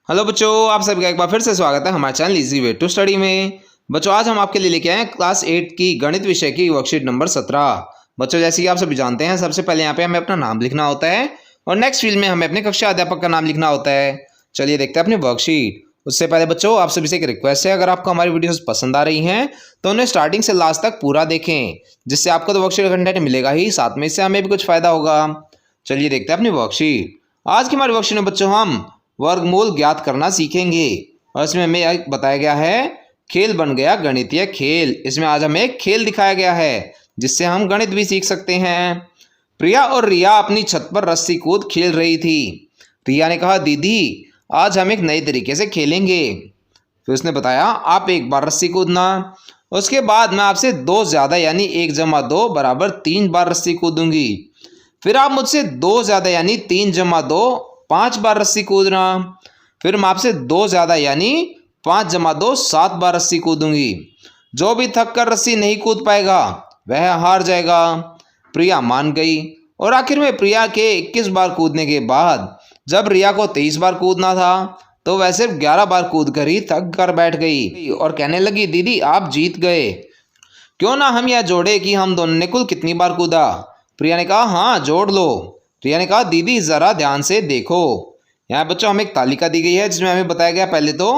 Hello बच्चों, आप सभी का एक बार फिर से स्वागत है हमारे channel easy way to study में। बच्चों, आज हम आपके लिए लेके आए हैं क्लास 8 की गणित विषय की वर्कशीट नंबर 17। बच्चों, जैसे कि आप सभी जानते हैं, सबसे पहले यहाँ पे हमें अपना नाम लिखना होता है और नेक्स्ट फील्ड में हमें अपने कक्षा अध्यापक का नाम लिखना होता है। चलिए देखते हैं अपनी वर्कशीट। उससे पहले बच्चों, आप सभी से एक रिक्वेस्ट है, अगर आपको हमारी वीडियोस पसंद आ रही हैं तो उन्हें स्टार्टिंग से लास्ट तक पूरा देखें, जिससे आपको तो वर्कशीट कंटेंट मिलेगा ही, साथ में इससे हमें भी कुछ फायदा होगा। चलिए देखते हैं अपनी वर्कशीट। आज की हमारी वर्कशीट में बच्चों हम वर्गमूल ज्ञात करना सीखेंगे और इसमें हमें एक बताया गया है खेल बन गया गणितीय खेल। इसमें आज हमें एक खेल दिखाया गया है जिससे हम गणित भी सीख सकते हैं। प्रिया और रिया अपनी छत पर रस्सी कूद खेल रही थी। रिया ने कहा, दीदी आज हम एक नए तरीके से खेलेंगे। फिर उसने बताया, आप एक बार रस्सी कूदना, उसके बाद मैं आपसे 2 ज़्यादा यानी 1 जमा 2 बराबर 3 बार रस्सी कूदूंगी। फिर आप मुझसे 2 ज़्यादा यानी 3 जमा 2 5 बार रस्सी कूदना। फिर मैं आपसे 2 ज़्यादा यानी 5 जमा 2 7 बार रस्सी कूदूंगी। जो भी थक कर रस्सी नहीं कूद पाएगा वह हार जाएगा। प्रिया मान गई और आखिर में प्रिया के 21 बार कूदने के बाद जब रिया को 23 बार कूदना था तो वह सिर्फ 11 बार कूद कर ही थक कर बैठ गई और कहने लगी, दीदी आप जीत गए। क्यों ना हम यह जोड़े कि हम दोनों ने कुल कितनी बार कूदा। प्रिया ने कहा, हाँ जोड़ लो। प्रिया ने कहा, दीदी जरा ध्यान से देखो। यहाँ बच्चों हमें एक तालिका दी गई है जिसमें हमें बताया गया पहले तो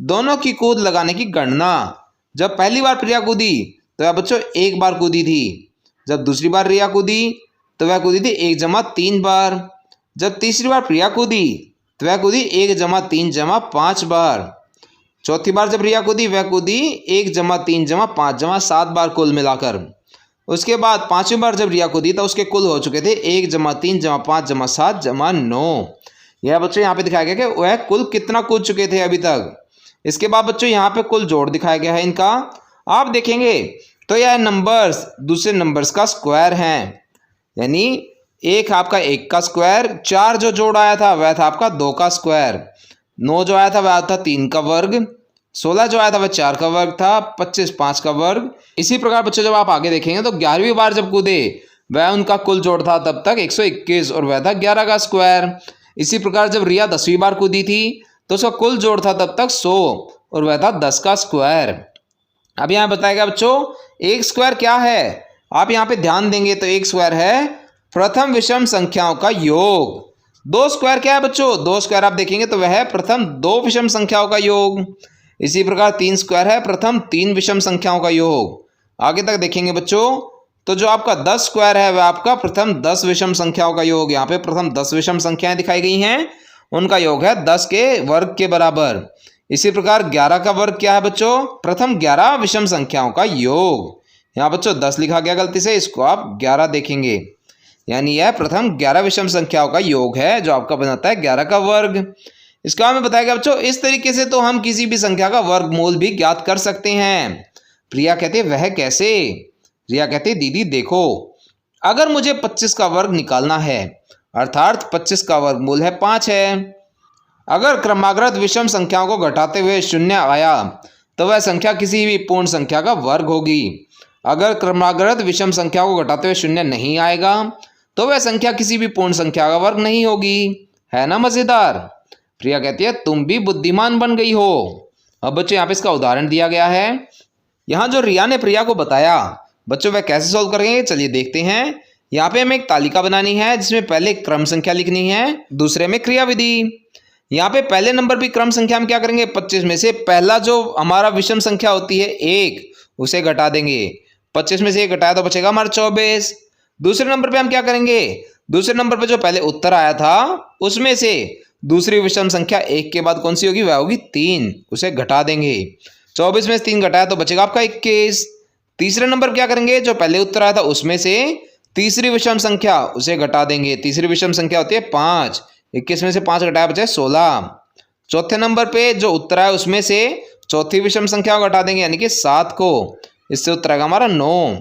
दोनों की कूद लगाने की गणना। जब पहली बार प्रिया कूदी तो वह बच्चों 1 बार कूदी थी। जब दूसरी बार रिया कूदी तो वह कूदी थी 1 जमा 3 बार। जब तीसरी बार प्रिया कूदी तो वह कूदी 1 जमा 3 जमा 5 बार। चौथी बार जब रिया कूदी वह कूदी 1 जमा 3 जमा 5 जमा 7 बार कुल मिलाकर। उसके बाद 5वीं बार जब रिया कूदी तो उसके कुल हो चुके थे 1 जमा 3 जमा 5 जमा 7 जमा 9। यह बच्चों यहाँ पे दिखाया गया कि वह कुल कितना कूद चुके थे अभी तक। इसके बाद बच्चों यहाँ पे कुल जोड़ दिखाया गया है इनका। आप देखेंगे तो यह नंबर्स दूसरे नंबर्स का स्क्वायर हैं, यानी एक आपका 1 का स्क्वायर, 4 जो जोड़ आया था वह था आपका 2 का स्क्वायर, 9 जो आया था वह था 3 का वर्ग, 16 जो आया था वह 4 का वर्ग था, 25 5 का वर्ग। इसी प्रकार बच्चों जब आप आगे देखेंगे तो 11वीं बार जब कूदे वह उनका कुल जोड़ था तब तक 121 और वह था 11 का स्क्वायर। इसी प्रकार जब रिया 10वीं बार कूदी थी तो उसका कुल जोड़ था तब तक 100 और वह था 10 का स्क्वायर। अब यहाँ बताएगा बच्चों एक स्क्वायर क्या है। आप यहाँ पे ध्यान देंगे तो एक स्क्वायर है प्रथम विषम संख्याओं का योग। 2 स्क्वायर क्या है बच्चों, 2 स्क्वायर आप देखेंगे तो वह है प्रथम 2 विषम संख्याओं का योग। इसी प्रकार 3 स्क्वायर है प्रथम 3 विषम संख्याओं का योग। आगे तक देखेंगे बच्चों तो जो आपका 10 स्क्वायर है वह आपका प्रथम 10 विषम संख्याओं का योग। यहाँ पे प्रथम 10 विषम संख्याएं दिखाई गई हैं, उनका योग है 10 के वर्ग के बराबर। इसी प्रकार 11 का वर्ग क्या है बच्चों, प्रथम 11 विषम संख्याओं का योग। यहाँ बच्चों 10 लिखा गया गलती से, इसको आप 11 देखेंगे, यानी यह प्रथम 11 विषम संख्याओं का योग है जो आपका बनाता है 11 का वर्ग। इसका हमें बताया गया बच्चों इस तरीके से तो हम किसी भी संख्या का वर्गमूल भी ज्ञात कर सकते हैं। प्रिया कहते वह कैसे। रिया कहते, दीदी देखो, अगर मुझे 25 का वर्ग निकालना है अर्थात 25 का वर्गमूल है 5 है। अगर क्रमागत विषम संख्याओं को घटाते हुए 0 आया तो वह संख्या किसी भी पूर्ण संख्या का वर्ग होगी। अगर क्रमागत विषम संख्याओं को घटाते हुए 0 नहीं आएगा तो वह संख्या किसी भी पूर्ण संख्या का वर्ग नहीं होगी। है ना मजेदार। प्रिया कहती है, तुम भी बुद्धिमान बन गई हो। अब बच्चों यहाँ पे इसका उदाहरण दिया गया है। यहाँ जो रिया ने प्रिया को बताया बच्चों वह कैसे सॉल्व करेंगे, चलिए देखते हैं। यहाँ पे हमें एक तालिका बनानी है जिसमें पहले क्रम संख्या लिखनी है, दूसरे में क्रियाविधि। यहाँ पे पहले नंबर की क्रम संख्या हम क्या करेंगे, 25 में से पहला जो हमारा विषम संख्या होती है 1 उसे घटा देंगे। 25 में से 1 घटाया तो बचेगा हमारा 24। दूसरे नंबर पे हम क्या करेंगे, दूसरे नंबर पे जो पहले उत्तर आया था उसमें से दूसरी विषम संख्या 1 के बाद कौन सी होगी, वह होगी 3, उसे घटा देंगे। 24 में से 3 घटाया तो बचेगा आपका 21। तीसरे नंबर क्या करेंगे, जो पहले उत्तर आया था उसमें से तीसरी विषम संख्या उसे घटा देंगे। तीसरी विषम संख्या होती है 5, 21 में से 5 घटाया बचे 16। चौथे नंबर पे जो उत्तर आया उसमें से चौथी विषम संख्या को घटा देंगे यानी कि 7 को, इससे उत्तर आएगा हमारा 9।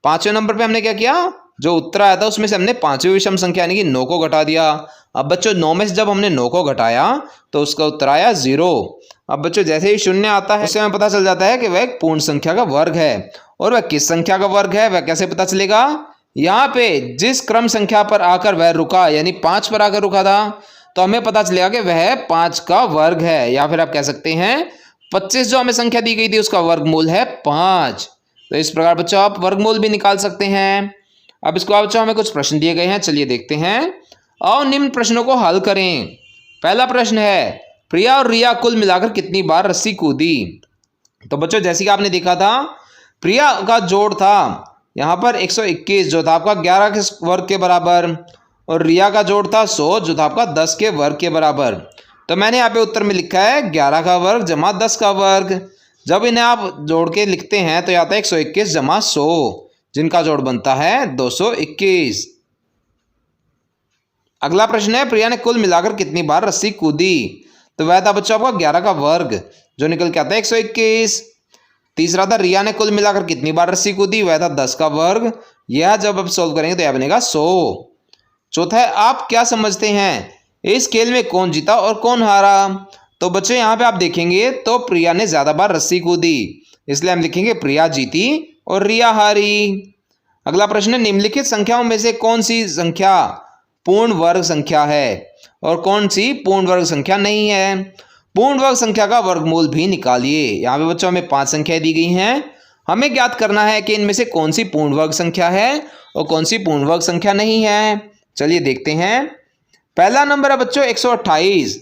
पांचवें नंबर पे हमने क्या किया, जो उत्तर आया था उसमें से हमने 5वीं विषम संख्या यानी कि 9 को घटा दिया। अब बच्चों 9 में से जब हमने 9 को घटाया तो उसका उत्तर आया 0। अब बच्चों जैसे ही 0 आता है उससे हमें पता चल जाता है कि वह एक पूर्ण संख्या का वर्ग है। और वह किस संख्या का वर्ग है वह कैसे पता चलेगा, यहाँ पे जिस क्रम संख्या पर आकर वह रुका यानी 5 पर आकर रुका था तो हमें पता चलेगा कि वह 5 का वर्ग है, या फिर आप कह सकते हैं 25 जो हमें संख्या दी गई थी उसका वर्गमूल है 5। तो इस प्रकार बच्चों आप वर्गमूल भी निकाल सकते हैं। अब इसके बाद बच्चों हमें कुछ प्रश्न दिए गए हैं, चलिए देखते हैं। आओ निम्न प्रश्नों को हल करें। पहला प्रश्न है, प्रिया और रिया कुल मिलाकर कितनी बार रस्सी कूदी? तो बच्चों जैसे कि आपने देखा था, प्रिया का जोड़ था यहाँ पर 121 जो था आपका 11 के वर्ग के बराबर, और रिया का जोड़ था 100 जो था आपका 10 के वर्ग के बराबर। तो मैंने यहाँ पे उत्तर में लिखा है 11 का वर्ग जमा 10 का वर्ग। जब इन्हें आप जोड़ के लिखते हैं तो आता है 121 जमा 100, जिनका जोड़ बनता है 221। अगला प्रश्न है, प्रिया ने कुल मिलाकर कितनी बार रस्सी कूदी? तो वह था बच्चों आपका 11 का वर्ग जो निकल के आता है 121। तीसरा था, रिया ने कुल मिलाकर कितनी बार रस्सी कूदी? वह था 10 का वर्ग। यह जब आप सॉल्व करेंगे तो यह बनेगा 100। चौथा है, आप क्या समझते हैं इस खेल में कौन जीता और कौन हारा? तो बच्चों यहाँ पे आप देखेंगे तो प्रिया ने ज्यादा बार रस्सी कूदी, इसलिए हम लिखेंगे प्रिया जीती और रिया हारी। अगला प्रश्न है, निम्नलिखित संख्याओं में से कौन सी संख्या पूर्ण वर्ग संख्या है और कौन सी पूर्ण वर्ग संख्या नहीं है? पूर्ण वर्ग संख्या का वर्गमूल भी निकालिए। यहाँ पे बच्चों हमें 5 संख्याएं दी गई हैं, हमें ज्ञात करना है कि इनमें से कौन सी पूर्ण वर्ग संख्या है और कौन सी पूर्ण वर्ग संख्या नहीं है। चलिए देखते हैं। पहला नंबर है बच्चों 128।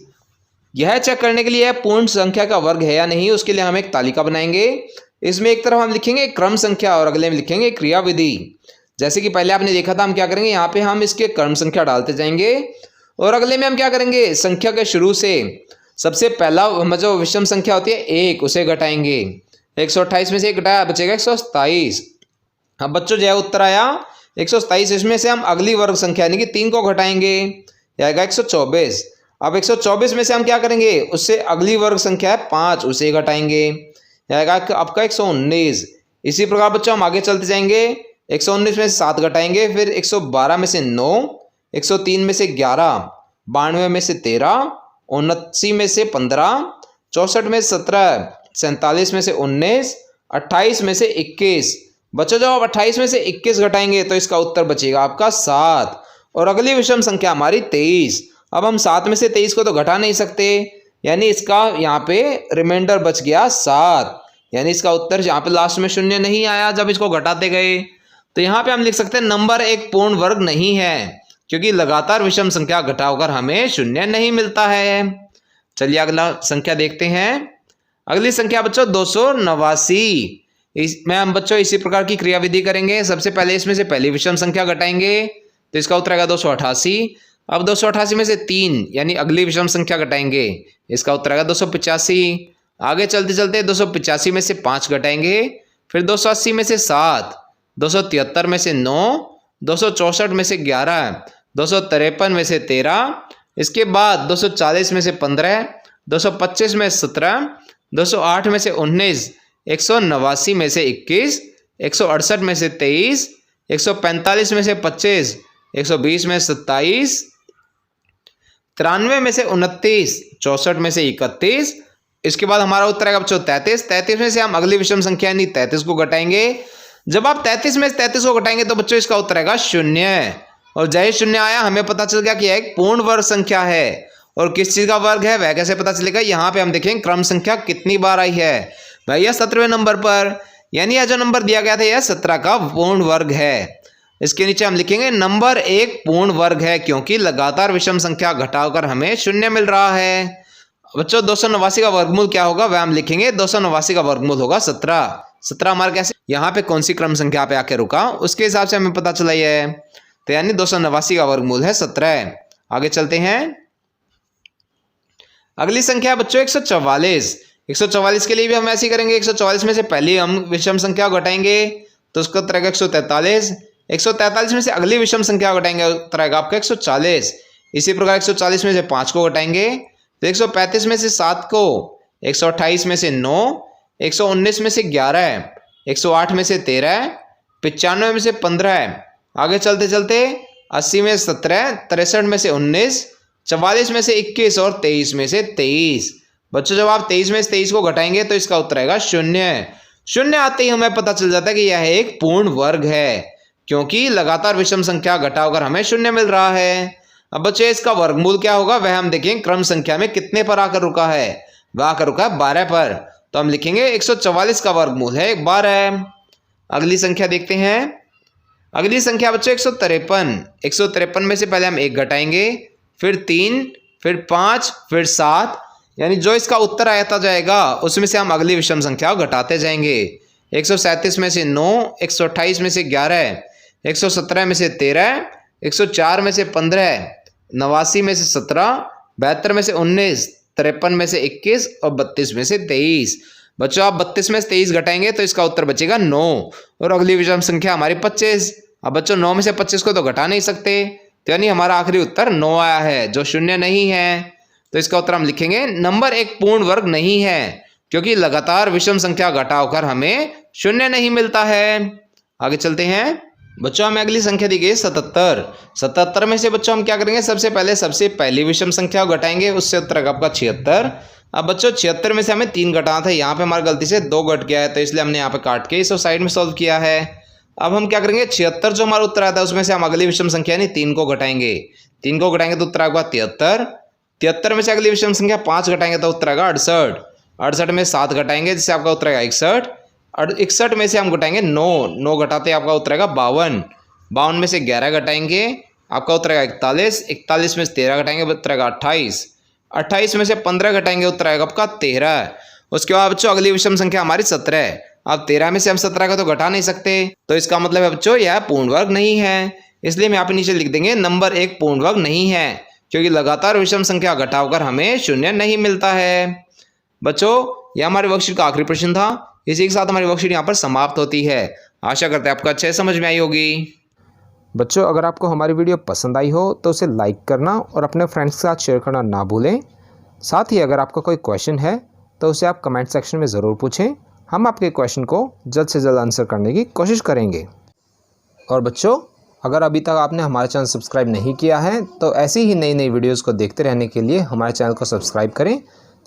यह चेक करने के लिए पूर्ण संख्या का वर्ग है या नहीं, उसके लिए हम एक तालिका बनाएंगे। इसमें एक तरफ हम लिखेंगे क्रम संख्या और अगले में लिखेंगे क्रियाविधि। जैसे कि पहले आपने देखा था, हम क्या करेंगे, यहाँ पे हम इसके क्रम संख्या डालते जाएंगे और अगले में हम क्या करेंगे, संख्या के शुरू से सबसे पहला जो विषम संख्या होती है 1 उसे घटाएंगे। 128 में से 1 घटाया बचेगा 127। अब बच्चों जो है उत्तर आया 127। इसमें से हम अगली वर्ग संख्या यानी कि 3 को घटाएंगे, आएगा 124। अब 124 में से हम क्या करेंगे, उससे अगली वर्ग संख्या है 5 उसे घटाएंगे, आएगा आपका 119। इसी प्रकार बच्चों हम आगे चलते जाएंगे। 119 में से 7 घटाएंगे, फिर 112 में से 9, 103 में से 11, 92 में से 13, 79 में से 15, 64 में से 17, 47 में से 19, 28 में से 21। बच्चों जब आप 28 में से 21 घटाएंगे तो इसका उत्तर बचेगा आपका 7, और अगली विषम संख्या हमारी 23। अब हम 7 में से 23 को तो घटा नहीं सकते, यानी इसका यहाँ पे रिमाइंडर बच गया 7, यानी इसका उत्तर यहाँ पे लास्ट में 0 नहीं आया जब इसको घटाते गए। तो यहाँ पे हम लिख सकते हैं नंबर एक पूर्ण वर्ग नहीं है, क्योंकि लगातार विषम संख्या घटाकर हमें 0 नहीं मिलता है। चलिए अगला संख्या देखते हैं। अगली संख्या बच्चों 289। इसमें हम बच्चों इसी प्रकार की क्रियाविधि करेंगे। सबसे पहले इसमें से पहली विषम संख्या घटाएंगे तो इसका उत्तर आएगा 288। अब 288 में से 3 यानी अगली विषम संख्या घटाएंगे, इसका उत्तर आएगा 285। आगे चलते चलते 285 में से 5 घटाएंगे, फिर 280 में से 7, 273 में से 9, 264 में से 11, 253 में से 13, इसके बाद 240 में से 15, 225 में से 17, 208 में से 19, 189 में से 21, 168 में से 23, 145 में से 25, 120 में से 27, 93 में से 29, 64 में से 31। इसके बाद हमारा उत्तर आएगा बच्चों 33। 33 में से हम अगली विषम संख्या यानी 33 को घटाएंगे। जब आप 33 में से 33 को घटाएंगे तो बच्चों इसका उत्तर आएगा 0, और जय 0 आया हमें पता चल गया कि यह एक पूर्ण वर्ग संख्या है। और किस चीज का वर्ग है वह कैसे पता चलेगा, यहाँ पे हम देखेंगे क्रम संख्या कितनी बार आई है भैया 17वें नंबर पर, यानी यह जो नंबर दिया गया था यह 17 का पूर्ण वर्ग है। इसके नीचे हम लिखेंगे नंबर एक पूर्ण वर्ग है, क्योंकि लगातार विषम संख्या घटाकर हमें 0 मिल रहा है। बच्चों 289 का वर्गमूल क्या होगा वह हम लिखेंगे, 289 का वर्गमूल होगा 17। 17 हमारा कैसे यहाँ पे कौन सी क्रम संख्या पे आके रुका उसके हिसाब से हमें पता चला है, तो यानी 289 का वर्गमूल है 17। आगे चलते हैं। अगली संख्या बच्चों 144। 144 के लिए भी हम ऐसे ही करेंगे। 144 में से पहले हम विषम संख्या घटाएंगे तो उसका उत्तर आएगा 143। 143 में से अगली विषम संख्या घटाएंगे, उत्तर आएगा आपका 140। इसी प्रकार 140 में से 5 को घटाएंगे तो 135 में से 7 को, 128 में से 9, 119 में से 11, 108 में से 13, 95 में से 15। आगे चलते चलते 80 में से 17, 63 में से 19, 44 में से 21 और 23 में से 23। बच्चों जब आप 23 में से 23 को घटाएंगे तो इसका उत्तर आएगा 0। 0 आते ही हमें पता चल जाता है कि यह एक पूर्ण वर्ग है, क्योंकि लगातार विषम संख्या घटाकर हमें 0 मिल रहा है। अब बच्चों इसका वर्गमूल क्या होगा वह हम देखेंगे क्रम संख्या में कितने पर आकर रुका है, वह आकर रुका है 12 पर। तो हम लिखेंगे 144 का वर्गमूल है 12। अगली संख्या देखते हैं। अगली संख्या बच्चों 153। 153 में से पहले हम 1 घटाएंगे, फिर 3, फिर 5, फिर 7, यानी जो इसका उत्तर आता जाएगा उसमें से हम अगली विषम संख्या घटाते जाएंगे। 137 में से 9, 128 में से 11, 117 में से 13, 104 में से 15, 89 में से 17, 72 में से 19, 53 में से 21 और 32 में से 23। बच्चों आप 32 में से 23 घटाएंगे तो इसका उत्तर बचेगा 9 और अगली विषम संख्या हमारी 25। अब बच्चों 9 में से 25 को तो घटा नहीं सकते, तो यानी हमारा आखिरी उत्तर 9 आया है जो शून्य नहीं है। तो इसका उत्तर हम लिखेंगे नंबर एक पूर्ण वर्ग नहीं है, क्योंकि लगातार विषम संख्या घटाकर हमें शून्य नहीं मिलता है। आगे चलते हैं। बच्चों हमें अगली संख्या दी गई 77। 77 में से बच्चों हम क्या करेंगे, सबसे पहली विषम संख्या घटाएंगे, उससे उत्तर आपका 76। अब बच्चों 76 में से हमें 3 घटाना था, यहाँ पे हमारी गलती से 2 घट गया है, तो इसलिए हमने यहाँ पे काट के इसको साइड में सॉल्व किया है। अब हम क्या करेंगे, 76 जो हमारा उत्तर आता है उसमें से हम अगली विषम संख्या यानी 3 को घटाएंगे। 3 को घटाएंगे तो उत्तर आएगा 73। 73 में से अगली विषम संख्या 5 घटाएंगे तो उत्तर आएगा 68। 68 में 7 घटाएंगे जिससे आपका उत्तर आएगा 61। और 61 में से हम घटाएंगे 9 घटाते आपका उत्तर आएगा 52। 52 में से 11 घटाएंगे आपका उत्तर आएगा 41। 41 में से 13 घटाएंगे उत्तर आएगा 28। 28 में से 15 घटाएंगे उत्तर आएगा आपका 13। उसके बाद बच्चों अगली विषम संख्या हमारी 17। अब 13 में से हम 17 का तो घटा नहीं सकते, तो इसका मतलब है बच्चों यह पूर्ण वर्ग नहीं है, इसलिए हम यहाँ पे नीचे लिख देंगे नंबर एक पूर्ण वर्ग नहीं है, क्योंकि लगातार विषम संख्या घटाकर हमें शून्य नहीं मिलता है। बच्चों यह हमारे वर्कशीट का आखिरी प्रश्न था। इसी के साथ हमारी वर्कशीट यहाँ पर समाप्त होती है। आशा करते हैं आपको अच्छे समझ में आई होगी। बच्चों अगर आपको हमारी वीडियो पसंद आई हो तो उसे लाइक करना और अपने फ्रेंड्स के साथ शेयर करना ना भूलें। साथ ही अगर आपका कोई क्वेश्चन है तो उसे आप कमेंट सेक्शन में ज़रूर पूछें, हम आपके क्वेश्चन को जल्द से जल्द आंसर करने की कोशिश करेंगे। और बच्चों अगर अभी तक आपने हमारा चैनल सब्सक्राइब नहीं किया है तो ऐसी ही नई नई वीडियोस को देखते रहने के लिए हमारे चैनल को सब्सक्राइब करें।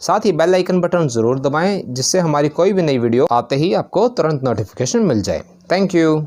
साथ ही बेल आइकन बटन ज़रूर दबाएं, जिससे हमारी कोई भी नई वीडियो आते ही आपको तुरंत नोटिफिकेशन मिल जाए। Thank you.